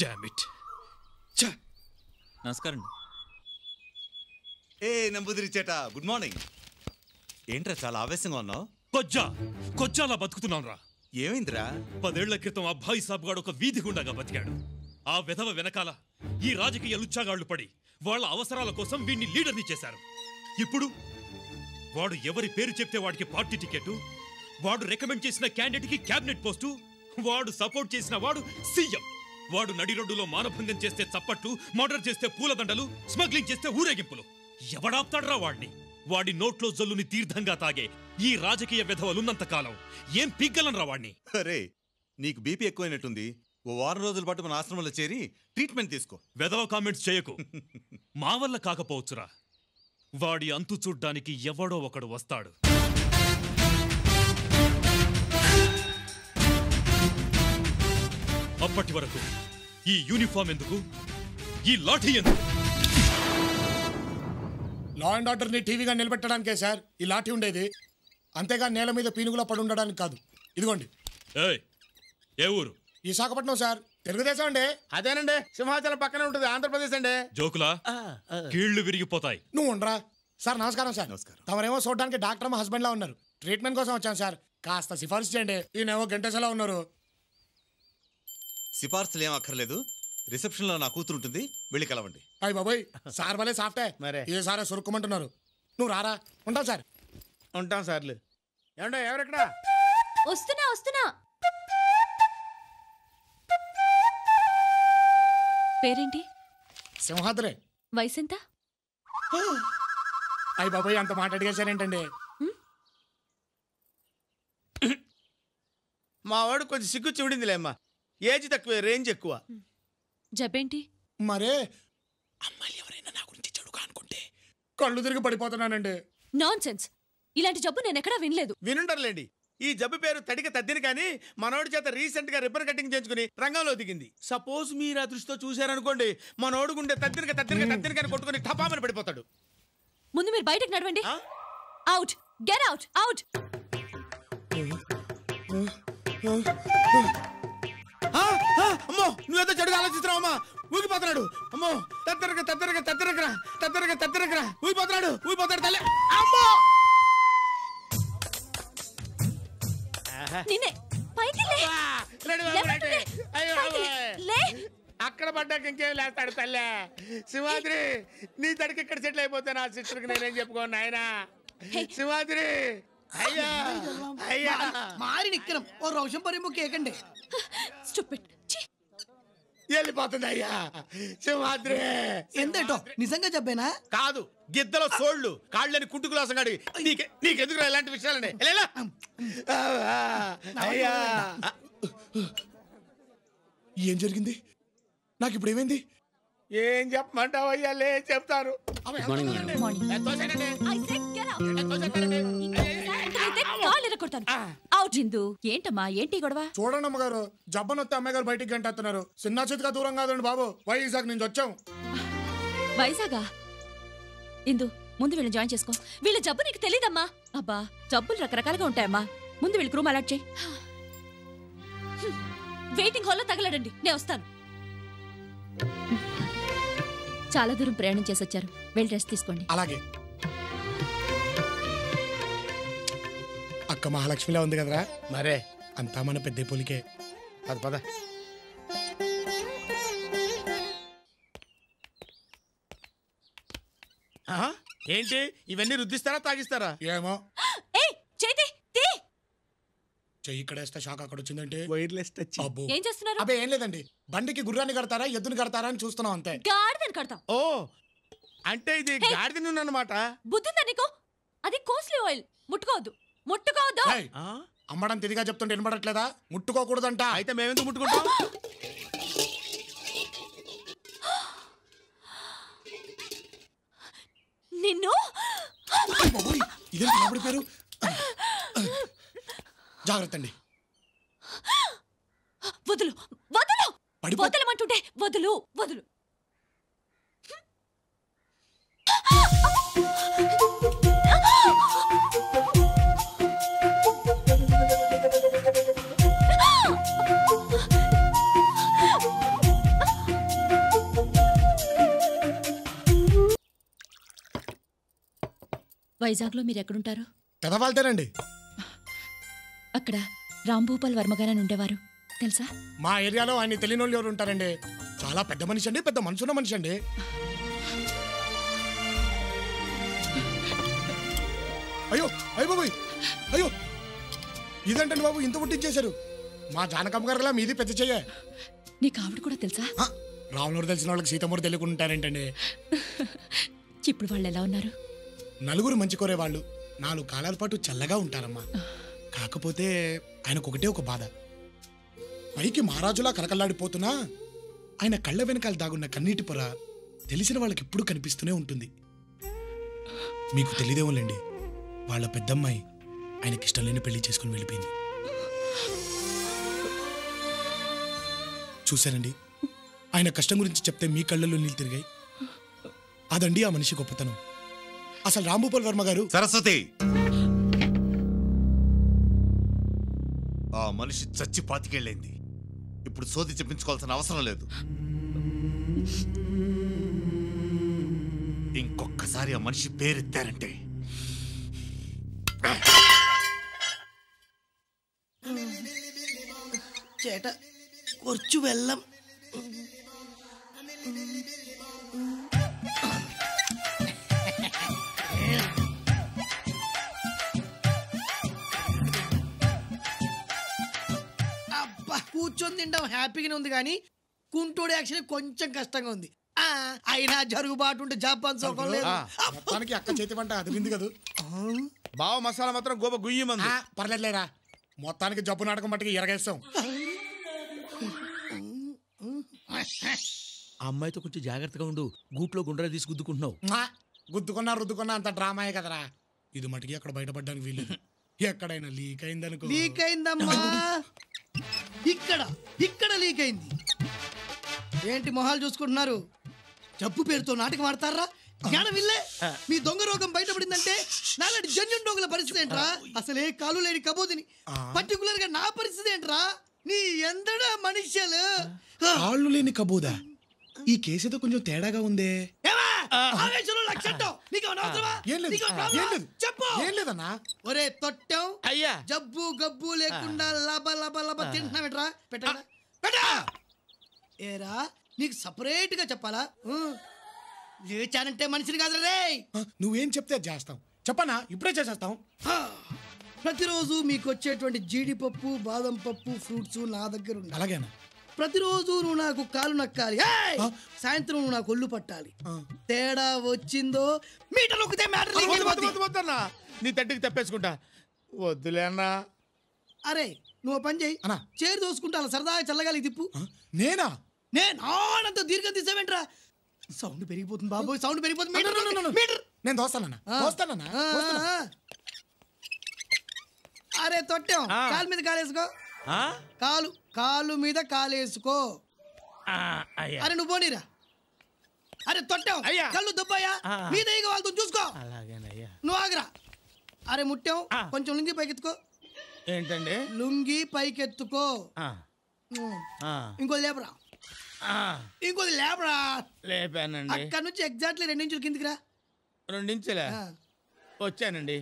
Damn it. నమస్కారం. ఏ నంబూదిరి చేట, good morning. ఏంట్రా చాలా ఆవేశంగా ఉన్నావు? కొజ్జాలా బతుకుతున్నాం రా. ఏమైందిరా? 10 ఏళ్ల క్రితం ఆ భాయ్ సాబ్ గాడు ఒక వీధి గుండాగా బతికాడు. ఆ వెధవ వెనకాల ఈ రాజకీయ లుచ్చాగాళ్లు పడి వాళ్ళ అవసరాల కోసం వీడిని లీడర్ని చేశారు. ఇప్పుడు వాడు ఎవరి పేరు చెప్తే వాడికి పార్టీ టికెట్, వాడు రికమెండ్ చేసిన క్యాండిడేట్ కి క్యాబినెట్ పోస్టు, వాడు సపోర్ట్ చేసిన వాడు సీఎం. వాడు నడి రోడ్డులో మానభంగం చేస్తే చప్పట్లు, మర్డర్ చేస్తే పూలదండలు, స్మగ్లింగ్ చేస్తే ఊరేగింపులు. ఎవడాపుతాడ్రా వాడిని? వాడి నోట్లో జల్లుని తీర్థంగా తాగే ఈ రాజకీయ వెధవలున్నంత కాలం ఏం పిగ్గలనరా వాడిని. అరే నీకు బీపీ ఎక్కువైనట్టుంది. ఓ వారం రోజుల పాటు మన ఆశ్రమంలో చేరి ట్రీట్మెంట్ తీసుకో. వెధవ కామెంట్స్ చేయకు. మా వల్ల కాకపోవచ్చురా. వాడి అంతు చూడ్డానికి ఎవడో ఒకడు వస్తాడు. అప్పటి వరకు ఈ యూనిఫామ్ ఎందుకు, ఈ లాఠీ ఎందుకు? లా అండ్ ఆర్డర్ ని టీవీగా నిలబెట్టడానికే సార్ ఈ లాఠీ ఉండేది, అంతేగా నేల మీద పీనుగులా పడి ఉండడానికి కాదు. ఇదిగోండి. ఏ ఊరు? విశాఖపట్నం సార్. తెలుగుదేశం అండి. అదేనండి, సింహాచలం పక్కనే ఉంటుంది, ఆంధ్రప్రదేశ్ అండి. జోకులా? కీళ్లు విరిగిపోతాయి. నువ్వు ఉండరా సార్. నమస్కారం సార్. నమస్కారం. తమరేమో చూడడానికి డాక్టర్ మా హస్బెండ్ లా ఉన్నారు. ట్రీట్మెంట్ కోసం వచ్చాను సార్, కాస్త సిఫార్సు చేయండి. ఈయనేమో గంటేసలా ఉన్నారు. సిఫార్సులు ఏం అక్కర్లేదు, రిసెప్షన్ లో నా కూతురు ఉంటుంది, వెళ్ళి కలవండి. అయ్యి బాబోయ్, సార్ భలే సాఫ్టే. మరే ఏ సారే సురుక్కుమంటున్నారు. నువ్వు రారా. ఉంటావు సార్. ఉంటాం సార్లు. ఏమండో ఎవరెక్కడ? వస్తున్నా వస్తున్నా. పేరేంటి? సింహాద్రే. వయసెంత? అయ్యి బాబోయ్, అంత మాట అడిగేశారేంటండి? మా వాడు కొంచెం సిగ్గు చివిడిందిలేమ్మా. ఏజ్ తక్కువ, రేంజ్ ఎక్కువ. జబ్బేంటి? మరే అమ్మాయిలు ఎవరైనా నా గురించి చెడుగా అనుకుంటే కళ్ళు తిరిగి పడిపోతున్నానండి. Non sense. ఇలాంటి జబ్బు నేను ఎక్కడా వినలేదు. వినుంటారులేండి. ఈ జబ్బు పేరు తడిక తద్దిని, కానీ మనోడి చేత రీసెంట్ గా రిబ్బన్ కటింగ్ చేయించుకుని రంగంలో దిగింది. సపోజ్ మీరు ఆ దృష్టితో చూశారనుకోండి, మనోడు గుండె తద్దిని కొట్టుకుని టపామని పడిపోతాడు. ముందు మీరు బయటకు నడవండి. Out, get out, out. అమ్మో, నువ్వేదో చెడుగా ఆలోచిస్తున్నావమ్మా. ఊగిపోతున్నాడు. అమ్మో, తద్దరగరా ఊగిపోతాడు తల్లి. అమ్మో, నిన్నే పైకి లే. లే. అక్కడ పడ్డాక ఇంకేం లేస్తాడు తల్లే. సింహాద్రి, నీ తడికి ఇక్కడ సెటిల్ అయిపోతే నా సిస్టర్కి నేనేం చెప్పుకోను నాయనా. సింహాద్రి, అయ్యా అయ్యా మారి నిక్కరం ఓ రోషం పరిము కేకండి. స్టూపిడ్. వెళ్ళిపోతుంది అయ్యా. సింహాద్రి ఎంతేటో నిజంగా చెప్పేనా? కాదు, గిద్దలో సోళ్ళు కాళ్ళని కుట్టుకులాసగాడి. నీకెందుకు ఇలాంటి విషయాలండి? అయ్యా, ఏం జరిగింది? నాకు ఇప్పుడు ఏమైంది? ఏం చెప్పమంటావు అయ్యా? లే చెప్తారు. ఏంటమ్మా, ఏంటి గొడవ? చూడండి అమ్మగారు, జబ్బనొత్తే అమ్మాయి గారు బయటికి గంటేస్తున్నారు. చిన్న చేతిగా దూరం కాదండి బాబు, వైజాగ్ నుంచి వచ్చాం. వైజాగా? ఇందు, ముందు వీళ్ళని జాయిన్ చేసుకో. వీళ్ళ జబ్బు నీకు తెలీదమ్మా. అబ్బా, జబ్బులు రకరకాలుగా ఉంటాయమ్మా. ముందు వీళ్ళకి రూమ్ అలాట్ చేయి. వెయిటింగ్ హాల్లో తగలడండి, నేను వస్తాను. చాలా దూరం ప్రయాణం చేసి వచ్చారు, వెళ్ళి రెస్ట్ తీసుకోండి. అలాగే. అక్క మహాలక్ష్మిలా ఉంది కదరా? మరే అంతా మన పెద్ద పులికే. పద. ఏంటి ఇవన్నీ రుద్దిస్తారా తాగిస్తారా? ఏమో. చెయ్యి ఇక్కడ వేస్తే షాక్ అక్కడ వచ్చిందంటే వైర్లెస్ టచ్. ఏం చేస్తున్నారు? అబ్బే ఏం లేదండి, బండికి గుర్రాన్ని కడతారా ఎద్దుని కడతారా అని చూస్తున్నాం అంతే. గాడిదని కడతాం. ఓ, అంటే ఇది గాడిద నూనె అన్నమాట. బుద్ధిందా నీకు? అది కాస్ట్లీ ఆయిల్, ముట్టుకోవద్దు. అమ్మడం తిరిగా చెప్తుంటే వినపడట్లేదా? ముట్టుకోకూడదంట. అయితే మేమెందుకు ముట్టుకుంటాం? నిన్ను ఇదేంటి పేరు? జాగ్రత్త అండి. వదులు వదలమంటుంటే వదులు. వైజాగ్లో మీరు ఎక్కడుంటారు? పెదవాళ్తేనండి. అక్కడ రాంభూపాల్ వర్మగారని ఉండేవారు తెలుసా? మా ఏరియాలో ఆయన తెలియని వాళ్ళు ఎవరు ఉంటారండి? చాలా పెద్ద మనిషి అండి, పెద్ద మనసున్న మనిషి అండి. అయ్యో అయ్యో బాబు, అయ్యో ఇదేంటండి బాబు ఇంత పుట్టించేశారు? మా జానకమ్మ గారిలా మీది పెద్ద చెయ్య. నీకు ఆవిడ కూడా తెలుసా? రాములూరు తెలిసిన వాళ్ళకి సీతమ్మూరు తెలియకుండా ఉంటారేంటండి? ఇప్పుడు వాళ్ళు ఎలా ఉన్నారు? నలుగురు మంచి కోరే వాళ్ళు 4 కాలాల పాటు చల్లగా ఉంటారమ్మా. కాకపోతే ఆయనకు ఒకటే ఒక బాధ. పైకి మహారాజులా కలకల్లాడిపోతున్నా ఆయన కళ్ళ వెనకాల దాగున్న కన్నీటి పొర తెలిసిన వాళ్ళకి ఎప్పుడు కనిపిస్తూనే ఉంటుంది. మీకు తెలియదేమోలేండి, వాళ్ళ పెద్దమ్మాయి ఆయనకిష్టం లేని పెళ్లి చేసుకుని వెళ్ళిపోయింది. చూశారండి, ఆయన కష్టం గురించి చెప్తే మీ కళ్ళల్లో నీళ్ళు తిరిగాయి. అదండి ఆ మనిషి గొప్పతనం. అసలు రాంభూపాల్ వర్మ గారు... సరస్వతి, ఆ మనిషి చచ్చి పాతికేళ్ళైంది. ఇప్పుడు సోది చెప్పించుకోవాల్సిన అవసరం లేదు. ఇంకొక్కసారి ఆ మనిషి పేరెత్తారంటే ചേട്ട കുറച്ചു വെള്ളം. అబ్బా కూర్చొని తింటాం హ్యాపీగానే ఉంది కానీ కుంటోడు యాక్చువల్లీ కొంచెం కష్టంగా ఉంది. అయినా జరుగుబాటు ఉంటే జపాన్ సోకం లేదు. మొత్తానికి అక్క చేతి వంట అదిరింది కదా. బావ మసాలా మాత్రం గోప గుయ్యమంది. పర్లేదులేరా, మొత్తానికి జబ్బు నాటకం మట్టికి ఎరగేస్తాం. ఆ అమ్మాయితో కొంచెం జాగ్రత్తగా ఉండు, గూట్లో గుండ్రా తీసి గుద్దుకుంటున్నావు. గుద్దుకున్నా రుద్దుకున్నా అంత డ్రామాయే కదరా. ఇది మటుకి అక్కడ బయటపడ్డానికి వీలు. ఎక్కడైనా లీక్ అయిందనుకో. లీక్ అయిందమ్మా, ఇక్కడ లీక్ అయింది. ఏంటి మొహాలు చూసుకుంటున్నారు? జబ్బు పేరుతో నాటకం ఆడతారా? జ్ఞానం ఇల్లే. మీ దొంగ రోగం బయటపడిందంటే నాలాంటి జన్యున్ రోగుల పరిస్థితి ఏంట్రా? అసలే కాలు లేని కబోదిని, పర్టికులర్ గా నా పరిస్థితి ఏంట్రా? నీ ఎందడా మనుష్యులు. కాళ్ళు లేని కబోదా? ఈ కేసుతో కొంచెం తేడాగా ఉందే. ఒరే తొట్టం, అయ్యా జబ్బు గబ్బు లేకుండా లబ లబ లబ తింటున్నావేట్రా? పెట్టా. ఏరా నీకు సపరేట్ గా చెప్పాలా? లేచానంటే మనిషిని కాదు రే. నువ్వేం చెప్తే అది చేస్తాం. చెప్పనా? ఇప్పుడే చేసేస్తాం. ప్రతిరోజు మీకు వచ్చేటువంటి జీడిపప్పు, బాదం పప్పు, ఫ్రూట్స్ నా దగ్గర ఉంది. అలాగేనా? ప్రతిరోజు నువ్వు నాకు కాలు నక్కాలి, సాయంత్రం నువ్వు నాకు ఒళ్ళు పట్టాలి. తేడా వచ్చిందో మీటర్ నొక్కితే మ్యాటర్. నీ తట్టికి తప్పేసుకుంటా. వద్దులే అన్నా. అరే నువ్వు పని చేయి, చేరు దోసుకుంటా అలా సరదాగా చల్లగాలి తిప్పు. నేనా? నేనంత దీర్ఘం తీసావేంట్రా? సౌండ్ పెరిగిపోతుంది బాబోయ్, సౌండ్ పెరిగిపోతుంది. మీటర్ నేను దోస్తానన్నా. అరే తొట్టాం, కాలు మీద కాలేసుకో. కాలు మీద కాలేసుకో. అరే నువ్వు పోనీరా. అరే తొట్టాం, కళ్ళు దుబ్బాయా మీద వాళ్ళతో చూసుకో. నువ్వు ఆగరా. అరే ముట్టాం, కొంచెం లుంగి పైకెత్తుకో. ఏంటండి? లుంగి పైకెత్తుకో. ఇంకోది లేపరా. ఇంకోది లేపరా. లేపానండి. అక్కడ నుంచి ఎగ్జాక్ట్లీ 2 ఇంచులు కిందికి రా. 2 ఇంచులా? వచ్చానండి.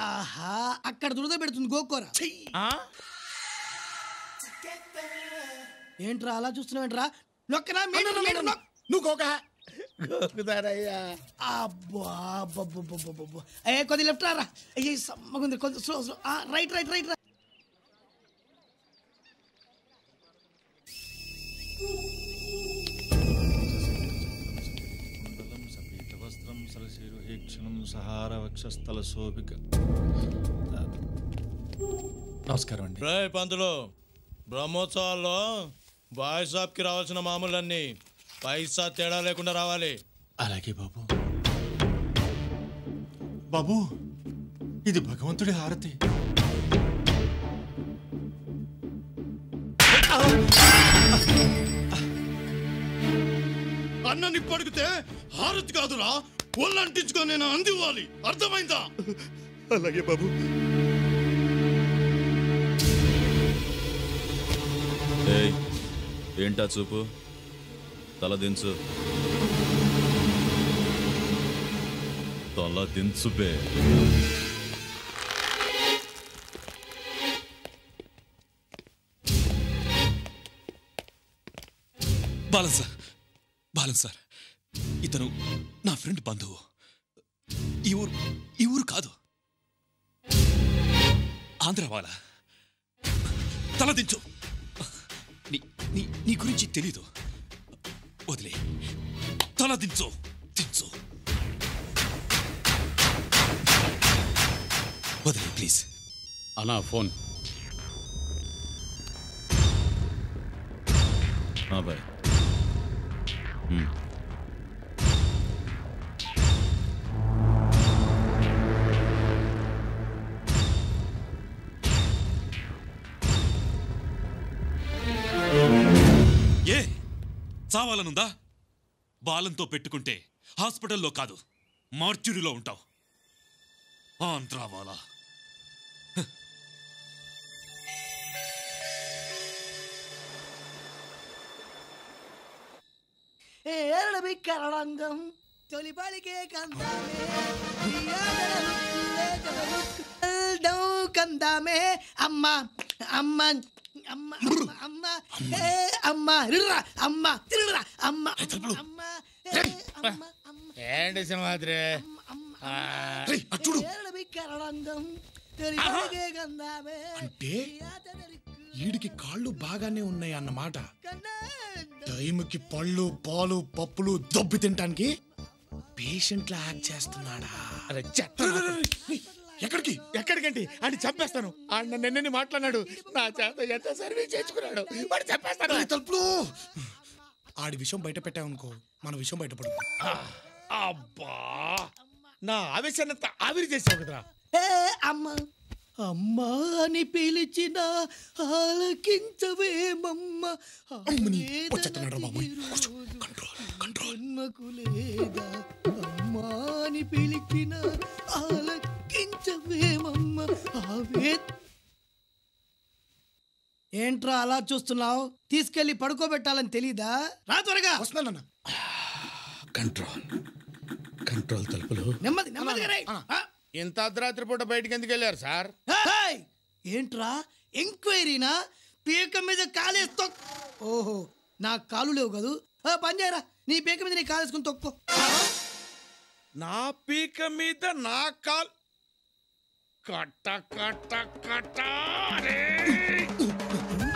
ఆహా, అక్కడ దురద పెడుతుంది, గోక్కోరా. ఏంట్రా అలా చూస్తున్నావేంట్రా? నొక్కరా. నువ్వు గోక. గోకుతారయ్యా. అబ్బా అయ్యే కొద్ది లెఫ్ట్ రా. అయ్యే సమ్మగుంది, కొంచెం స్లో. రైట్. నమస్కారం అండి. పంతులు, బ్రహ్మోత్సవాల్లో బాయ్ షాప్కి రావాల్సిన మామూలన్నీ పైసా తేడా లేకుండా రావాలి. అలాగే బాబు. బాబు, ఇది భగవంతుడి హారతి. అన్నని పడిగితే హారతి కాదురా, ఒళ్ళంటించుకొని నేను అందివ్వాలి. అర్థమైందా? అలాగే బాబు. ఏంటా చూపు? తల దించు. తల దించుబే. బాలన్ సార్ ఇతను నా ఫ్రెండ్ బంధువు. ఈ ఊరు కాదు, ఆంధ్ర వాళ్ళ. తలదించు. నీ గురించి తెలీదు. వదిలే. తలదించు. దించు. వదిలే ప్లీజ్. అన్నా ఫోన్. బాయ్. ఏ చావాలనుందా? బాలంతో పెట్టుకుంటే హాస్పిటల్లో కాదు, మార్చురీలో ఉంటావు. ఆంధ్రావాలా. కరణంగం తొలిపలికే కందామే అమ్మ అమ్మ అమ్మ అమ్మ అమ్మ అమ్మ తిరురా అమ్మ అమ్మ ఏంటి సింహాద్రి కరణంగం అంటే వీడికి కాళ్ళు బాగానే ఉన్నాయి అన్నమాట. టైంకి పళ్ళు పాలు పప్పులు దొబ్బి తినటానికి పేషెంట్ లా యాక్ట్ చేస్తున్నాడా? ఎక్కడికి ఎక్కడికంటే అని చంపేస్తాను. ఆయన నిన్నని మాట్లాడినాడు, నా చేత ఎంత సర్వీస్ చేసుకున్నాడు, వాడు చంపేస్తాను. తలుపులు. ఆడి విషయం బయట పెట్టామనుకో, మన విషయం బయటపడుతుంది. అబ్బా, నా ఆవేశాన్నంతా ఆవిరి చేసావు కదరా. అమ్మ అమ్మా అని పిలిచిన ఆలకించవేమమ్మ. జన్మకు లేదా అమ్మా అని పిలిచిన ఆలకించవేమమ్మ. ఏంట్రా అలా చూస్తున్నావు? తీసుకెళ్లి పడుకోబెట్టాలని తెలీదా? రా త్వరగా. వస్తున్నానన్న. Control control. తలుపులు నెమ్మది నెమ్మదిగా. ఇంత అర్ధరాత్రి పూట బయటికి ఎందుకు వెళ్ళారు సార్? ఏంట్రా ఎంక్వైరీనా? పీక మీద కాలేస్తో. ఓహో, నా కాలు లేవు కదూ. పని చేయరా, నీ పీక మీద నీ కాలేసుకుని తొక్కో. నా పీక మీద నా కాలు కట్ట కట్ట కట్ట.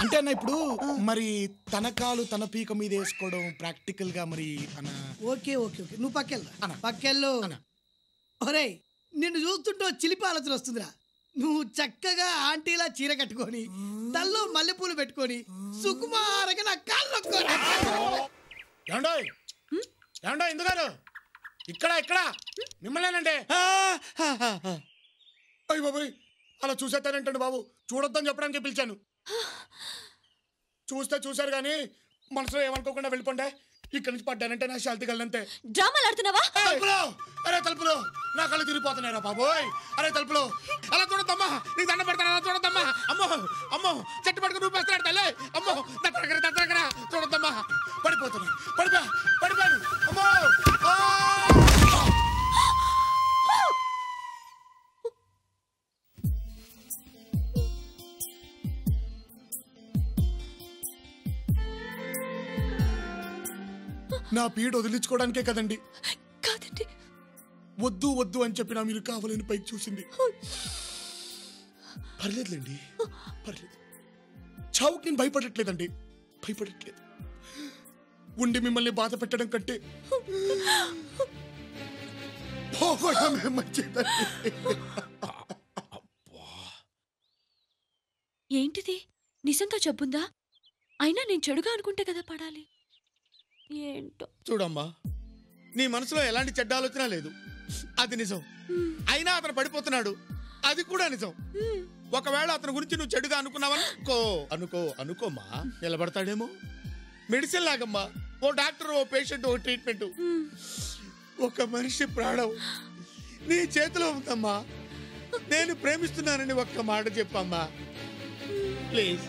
అంటే అన్న ఇప్పుడు మరి తన కాలు తన పీక మీద వేసుకోవడం ప్రాక్టికల్ గా మరి అన్న. ఓకే ఓకే ఓకే, నువ్వు పక్కెళ్ళు అన్న, పక్కెళ్ళు. ఒరే, నిన్ను చూస్తుంటే చిలిపి ఆలోచన వస్తుందిరా. నువ్వు చక్కగా ఆంటీలా చీర కట్టుకొని తల్లో మల్లెపూలు పెట్టుకొని సుకుమారగా నా కాళ్ళు నొక్కోరా. ఎందుగారు ఇక్కడ ఇక్కడ మిమ్మల్నేనంటే. అయ్య బాబాయ్, అలా చూసేస్తానంటండి బాబు. చూడొద్దని చెప్పడానికి పిలిచాను. చూస్తే చూశారు కానీ మనసులో ఏమనుకోకుండా వెళ్ళిపోండే. ఇక్కడ నుంచి పడ్డానంటే నా శాంతి కళ్ళంతే. డ్రామాలు ఆడుతున్నావా? అరే తలుపులు, నా కళ్ళు తిరిగిపోతున్నారా బాబోయ్. అరే తలుపులు, అలా చూడద్దమ్మా, నీకు దండ పెడతాను. అలా చూడద్దమ్మా. అమ్మో అమ్మో, చెట్టు పట్టుకుని రూపేస్తున్నాడు తల్లి. అమ్మో, దగ్గర చూడద్దమ్మా. పడిపోతున్నా, పడిపోయాను. అమ్మో. నా పీడ వదిలించుకోవడానికే కదండి. కాదండి, వద్దు వద్దు అని చెప్పినా మీరు కావాలని పైకి చూసింది. పర్లేదులేండి, పర్లేదు. చావుకి నేను భయపడట్లేదండి, భయపడట్లేదు. ఉండి మిమ్మల్ని బాధ పెట్టడం కంటే పోవడమే మంచిదండి. ఏంటిది? నిజంగా చెప్పుందా? అయినా నేను చెడుగా అనుకుంటే కదా పడాలి. ఏంటో. చూడమ్మా, నీ మనసులో ఎలాంటి చెడ్డ ఆలోచన లేదు, అది నిజం. అయినా అతను పడిపోతున్నాడు, అది కూడా నిజం. ఒకవేళ అతని గురించి నువ్వు చెడుగా అనుకోమా, నిలబడతాడేమో. మెడిసిన్ లాగమ్మా, ఓ డాక్టర్, ఓ పేషెంట్, ఓ ట్రీట్మెంట్. ఒక మనిషి ప్రాణం నీ చేతిలో ఉందమ్మా. నేను ప్రేమిస్తున్నానని ఒక్క మాట చెప్పమ్మా ప్లీజ్.